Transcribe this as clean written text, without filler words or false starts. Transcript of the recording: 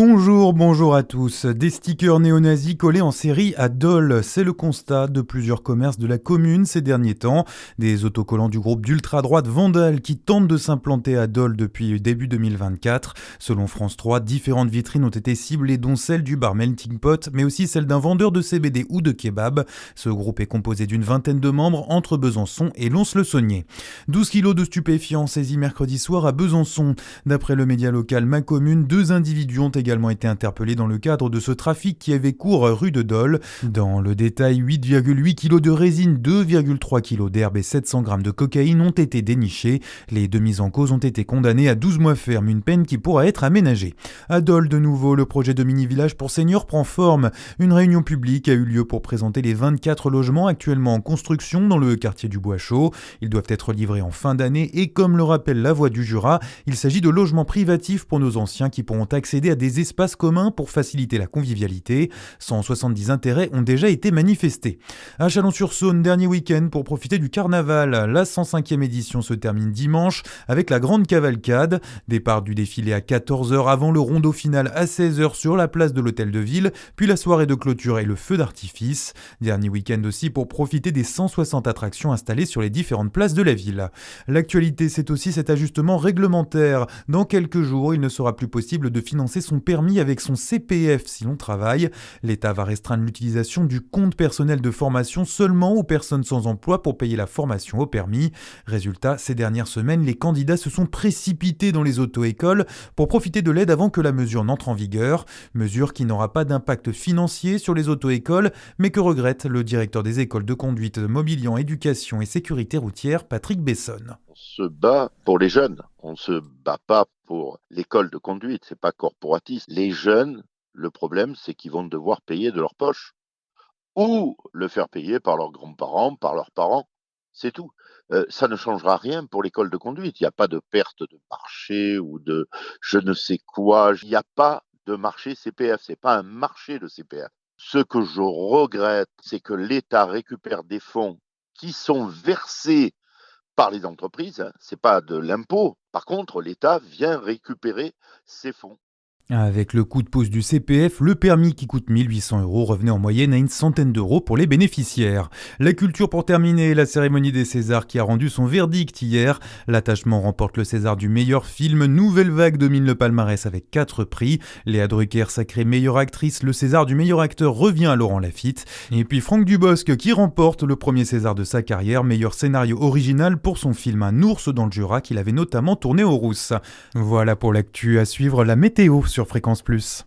Bonjour à tous. Des stickers néo-nazis collés en série à Dole, c'est le constat de plusieurs commerces de la commune ces derniers temps. Des autocollants du groupe d'ultra-droite Vandal qui tentent de s'implanter à Dole depuis début 2024. Selon France 3, différentes vitrines ont été ciblées, dont celle du bar Melting Pot, mais aussi celle d'un vendeur de CBD ou de kebab. Ce groupe est composé d'une vingtaine de membres entre Besançon et Lons-le-Saunier. 12 kilos de stupéfiants saisis mercredi soir à Besançon. D'après le média local Ma Commune, 2 individus ont également été interpellés dans le cadre de ce trafic qui avait cours rue de Dole. Dans le détail, 8,8 kg de résine, 2,3 kg d'herbe et 700 g de cocaïne ont été dénichés. Les deux mis en cause ont été condamnés à 12 mois ferme, une peine qui pourra être aménagée. À Dole, de nouveau, le projet de mini-village pour seniors prend forme. Une réunion publique a eu lieu pour présenter les 24 logements actuellement en construction dans le quartier du Bois-Chaud. Ils doivent être livrés en fin d'année et comme le rappelle La Voix du Jura, il s'agit de logements privatifs pour nos anciens qui pourront accéder à des espaces communs pour faciliter la convivialité. 170 intérêts ont déjà été manifestés. À Chalon-sur-Saône, dernier week-end pour profiter du carnaval. La 105e édition se termine dimanche avec la grande cavalcade. Départ du défilé à 14h avant le rondeau final à 16h sur la place de l'Hôtel de Ville, puis la soirée de clôture et le feu d'artifice. Dernier week-end aussi pour profiter des 160 attractions installées sur les différentes places de la ville. L'actualité, c'est aussi cet ajustement réglementaire. Dans quelques jours, il ne sera plus possible de financer son permis avec son CPF si l'on travaille. L'État va restreindre l'utilisation du compte personnel de formation seulement aux personnes sans emploi pour payer la formation au permis. Résultat, ces dernières semaines, les candidats se sont précipités dans les auto-écoles pour profiter de l'aide avant que la mesure n'entre en vigueur. Mesure qui n'aura pas d'impact financier sur les auto-écoles, mais que regrette le directeur des écoles de conduite, Mobilian, Éducation et Sécurité routière, Patrick Bessonne. On se bat pour les jeunes, on ne se bat pas pour l'école de conduite, c'est pas corporatiste. Les jeunes, le problème, c'est qu'ils vont devoir payer de leur poche ou le faire payer par leurs grands-parents, par leurs parents, c'est tout. Ça ne changera rien pour l'école de conduite. Il n'y a pas de perte de marché ou de je ne sais quoi. Il n'y a pas de marché CPF, c'est pas un marché de CPF. Ce que je regrette, c'est que l'État récupère des fonds qui sont versés par les entreprises, c'est pas de l'impôt. Par contre, l'État vient récupérer ces fonds. Avec le coup de pouce du CPF, le permis qui coûte 1 800 € revenait en moyenne à une centaine d'euros pour les bénéficiaires. La culture pour terminer, la cérémonie des Césars qui a rendu son verdict hier. L'attachement remporte le César du meilleur film. Nouvelle Vague domine le palmarès avec 4 prix. Léa Drucker sacrée meilleure actrice. Le César du meilleur acteur revient à Laurent Lafitte. Et puis Franck Dubosc qui remporte le premier César de sa carrière, meilleur scénario original pour son film Un ours dans le Jura qu'il avait notamment tourné aux Rousses. Voilà pour l'actu, à suivre la météo sur Fréquence Plus.